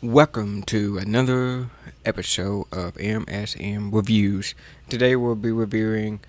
Welcome to another episode of M.S.M Reviews. Today we'll be reviewing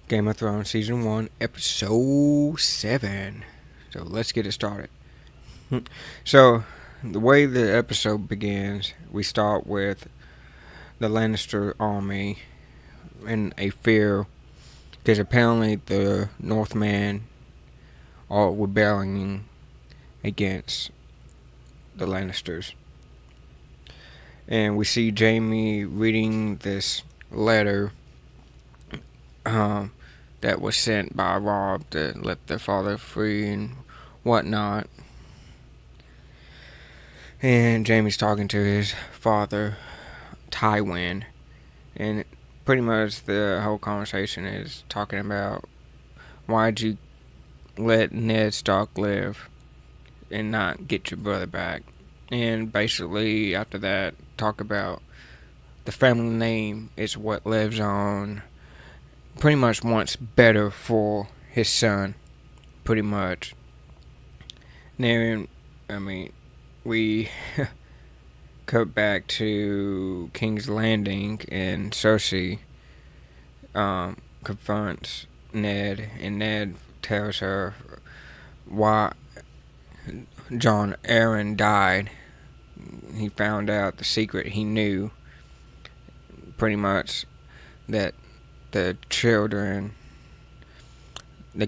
Game of Thrones Season 1, Episode 7. So let's get it started. So, the way the episode begins, we start with the Lannister army in a fear because apparently the Northmen are rebelling against the Lannisters. And we see Jaime reading this letter that was sent by Robb to let their father free and whatnot. And Jaime's talking to his father, Tywin, and pretty much the whole conversation is talking about why'd you let Ned Stark live and not get your brother back. And basically after that, talk about the family name is what lives on. Pretty much wants better for his son, pretty much. Then, we cut back to King's Landing, and Cersei confronts Ned, and Ned tells her why Jon Arryn died. He found out the secret he knew, pretty much, that the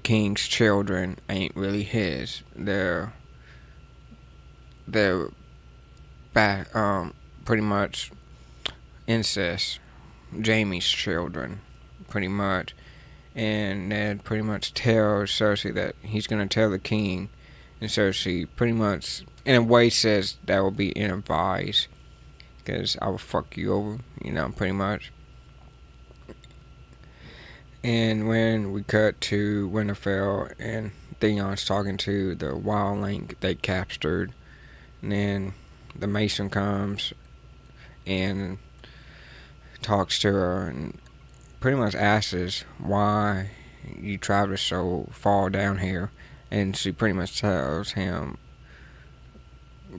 king's children ain't really his. They're back, pretty much incest. Jaime's children, pretty much. And Ned pretty much tells Cersei that he's gonna tell the king, and Cersei pretty much, in a way, says that will be inadvised, because I will fuck you over, pretty much. And when we cut to Winterfell and Theon's talking to the wildling they captured, and then the Mason comes and talks to her and pretty much asks why you traveled so far down here, and she pretty much tells him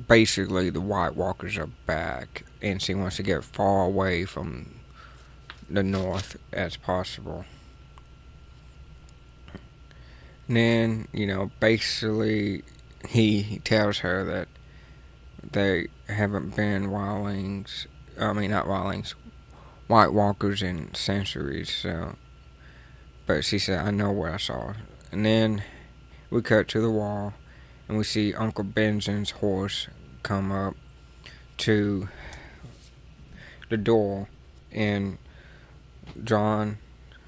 basically the White Walkers are back and she wants to get far away from the north as possible. And then, basically he tells her that they haven't been White Walkers in centuries, so. But she said, I know what I saw. And then we cut to the wall, and we see Uncle Benjamin's horse come up to the door, and Jon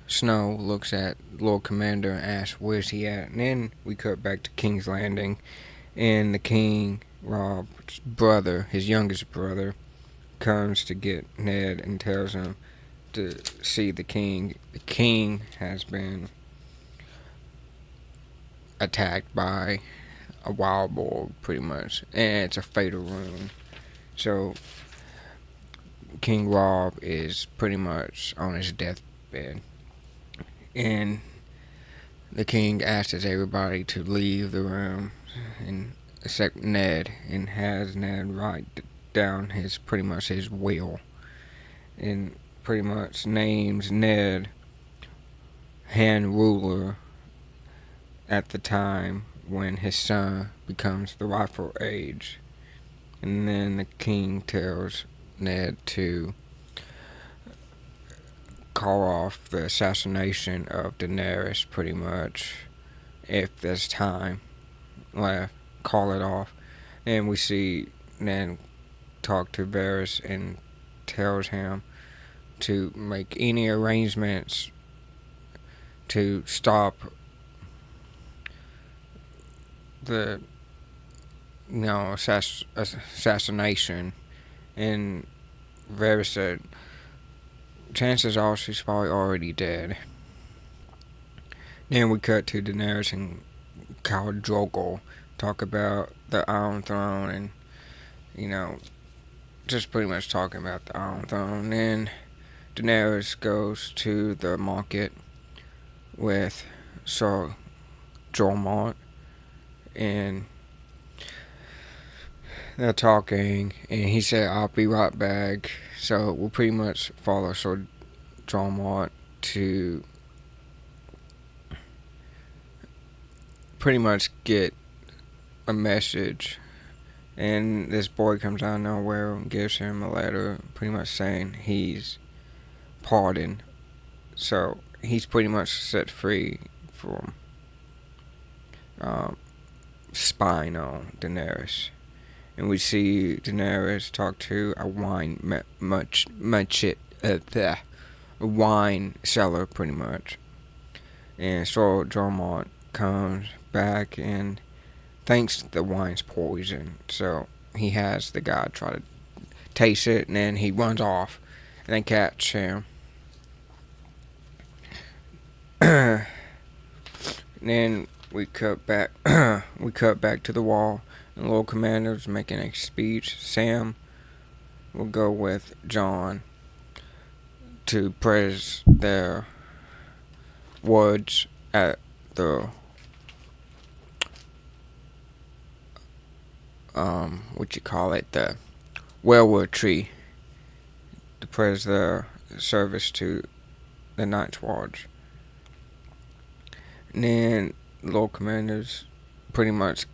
Snow looks at Lord Commander and asks, where's he at? And then we cut back to King's Landing, and the king, Robb's brother, his youngest brother, comes to get Ned and tells him to see the king. The king has been attacked by a wild boar, pretty much, and it's a fatal wound. So King Robb is pretty much on his deathbed, and the king asks everybody to leave the room, and except Ned, and has Ned write down his will, and pretty much names Ned hand ruler at the time when his son becomes the rightful age. And then the king tells Ned to call off the assassination of Daenerys, pretty much, if there's time left, call it off. And we see Ned talk to Varys and tells him to make any arrangements to stop the assassination. And Varys said chances are she's probably already dead. Then we cut to Daenerys and Khal Drogo talk about the Iron Throne, and just pretty much talking about the Iron Throne. Then Daenerys goes to the market with Sir Jormont, and they're talking, and he said, "I'll be right back." So we'll pretty much follow Sir Dromont to pretty much get a message. And this boy comes out of nowhere and gives him a letter, pretty much saying he's pardoned. So he's pretty much set free from um, spying on Daenerys. And we see Daenerys talk to a a wine seller, pretty much. And so Drummond comes back and thinks the wine's poison. So he has the guy try to taste it, and then he runs off, and they catch him. Then we cut back. We cut back to the wall, and Lord Commander's making a speech. Sam will go with John to praise their words at the the Wellwood Tree, to praise their service to the Night's Watch. And then Lord Commander's pretty much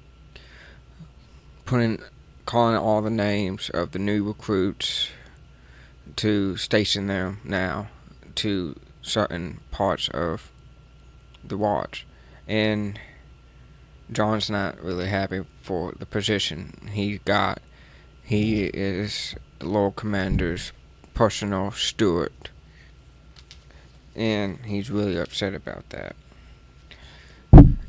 calling all the names of the new recruits to station them now to certain parts of the watch. And John's not really happy for the position he got. He is the Lord Commander's personal steward, and he's really upset about that.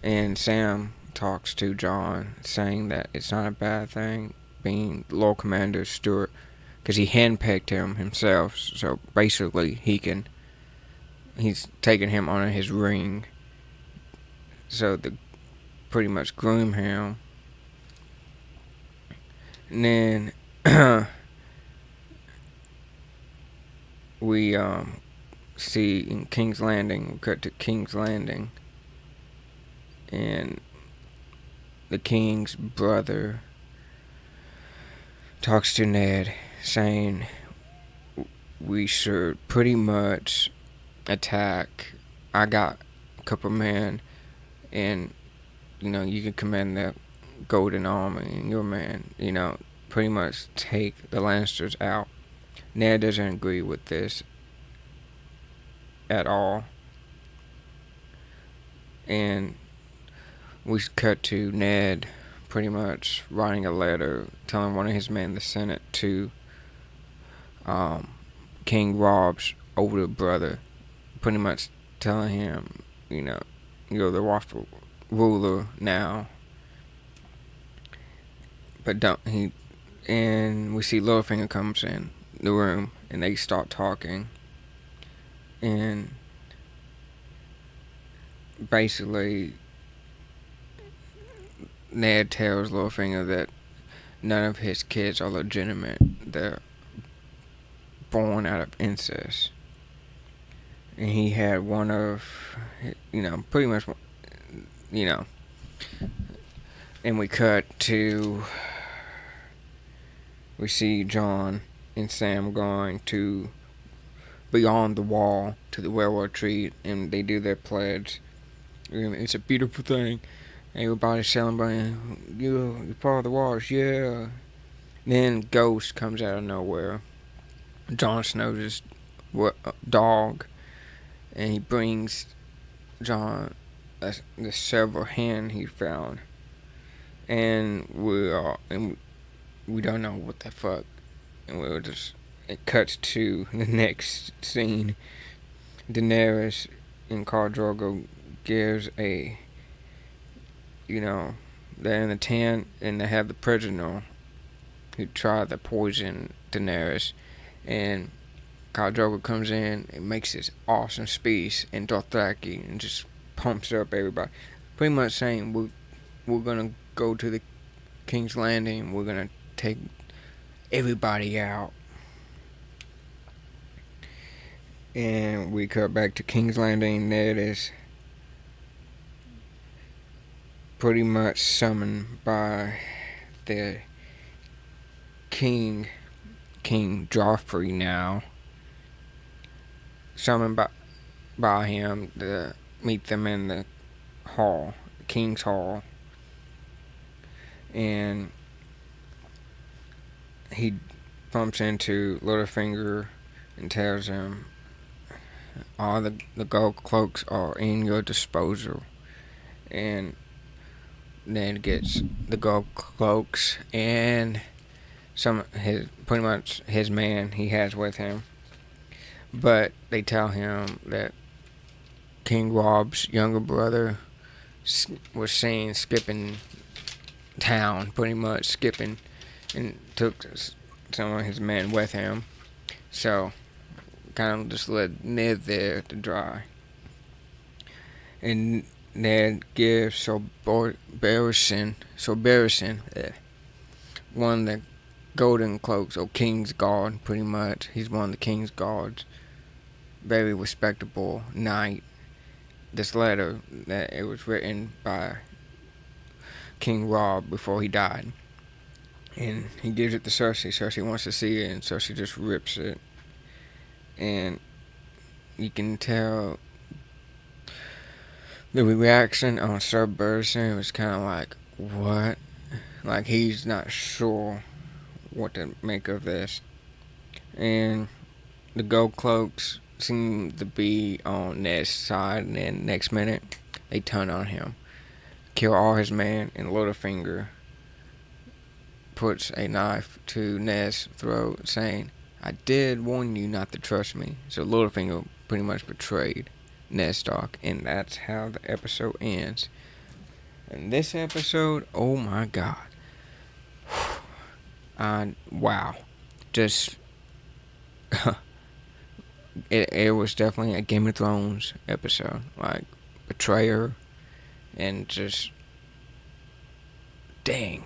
And Sam talks to John, saying that it's not a bad thing being Lord Commander's steward, because he handpicked him himself. So basically, he's taking him under his ring. So they pretty much groom him. And then we see in King's Landing. We cut to King's Landing, and the king's brother talks to Ned, saying we should pretty much attack. I got a couple men, and you can command the Golden Army, and your man, pretty much take the Lannisters out. Ned doesn't agree with this at all, and we cut to Ned pretty much writing a letter telling one of his men to send it to King Rob's older brother, pretty much telling him, you're the rightful ruler now. But and we see Littlefinger comes in the room, and they start talking, and basically Ned tells Littlefinger that none of his kids are legitimate. They're born out of incest. And he had one of, pretty much, and we see John and Sam going to beyond the wall to the railroad tree, and they do their pledge. It's a beautiful thing. Everybody's celebrating. You're part of the Watch, yeah. Then Ghost comes out of nowhere. Jon Snow's dog, and he brings John the silver hand he found, and we don't know what the fuck, and it cuts to the next scene. Daenerys and Khal Drogo gives they're in the tent, and they have the prisoner who tried to poison Daenerys, and Khal Drogo comes in and makes this awesome speech in Dothraki and just pumps up everybody, pretty much saying we're gonna go to the King's Landing, we're gonna take everybody out. And we cut back to King's Landing. Ned is pretty much summoned by the King Joffrey now, summoned by him to meet them in the hall, the King's Hall, and he bumps into Littlefinger and tells him all the gold cloaks are in your disposal, and then gets the gold cloaks and pretty much his man he has with him. But they tell him that King Rob's younger brother was seen skipping town, pretty much skipping, and took some of his men with him. So kind of just let Ned there to dry. And Ned gives Sir Barristan one of the golden cloaks, or King's Guard, pretty much. He's one of the King's Guards. Very respectable knight. This letter, that it was written by King Rob before he died. And he gives it to Cersei. Cersei wants to see it, and Cersei just rips it. And you can tell the reaction on Sir Barristan was kind of like, what? Like, he's not sure what to make of this. And the gold cloaks seem to be on Ned's side, and then next minute, they turn on him. Kill all his men, and Littlefinger puts a knife to Ned's throat, saying, I did warn you not to trust me. So Littlefinger pretty much betrayed Ned Stark, and that's how the episode ends. And this episode, oh my god. Wow. Just it was definitely a Game of Thrones episode. Like, betrayer, and just dang.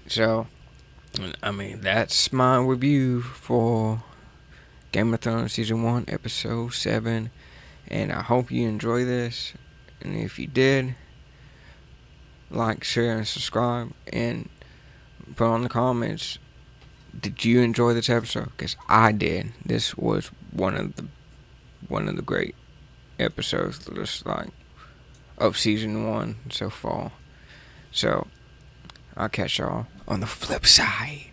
So, I mean, that's my review for Game of Thrones Season 1, Episode 7. And I hope you enjoy this. And if you did, like, share, and subscribe. And put on the comments, did you enjoy this episode? Because I did. This was one of the great episodes, just like, of Season 1 so far. So, I'll catch y'all on the flip side.